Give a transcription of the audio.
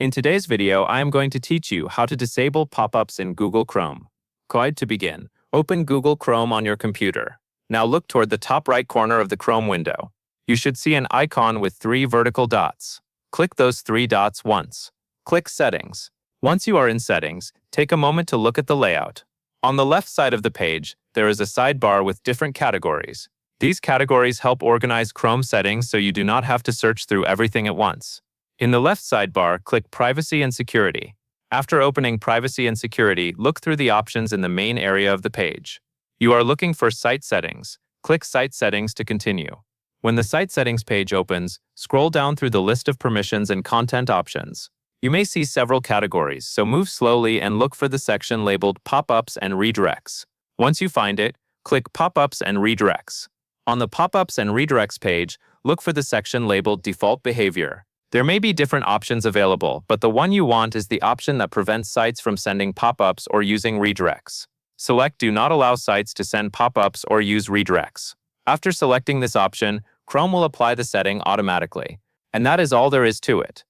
In today's video, I am going to teach you how to disable pop-ups in Google Chrome. To begin, open Google Chrome on your computer. Now look toward the top right corner of the Chrome window. You should see an icon with 3 vertical dots. Click those 3 dots once. Click Settings. Once you are in Settings, take a moment to look at the layout. On the left side of the page, there is a sidebar with different categories. These categories help organize Chrome settings so you do not have to search through everything at once. In the left sidebar, click Privacy and Security. After opening Privacy and Security, look through the options in the main area of the page. You are looking for Site Settings. Click Site Settings to continue. When the Site Settings page opens, scroll down through the list of permissions and content options. You may see several categories, so move slowly and look for the section labeled Pop-ups and Redirects. Once you find it, click Pop-ups and Redirects. On the Pop-ups and Redirects page, look for the section labeled Default Behavior. There may be different options available, but the one you want is the option that prevents sites from sending pop-ups or using redirects. Select Do Not Allow Sites to Send Pop-ups or Use Redirects. After selecting this option, Chrome will apply the setting automatically. And that is all there is to it.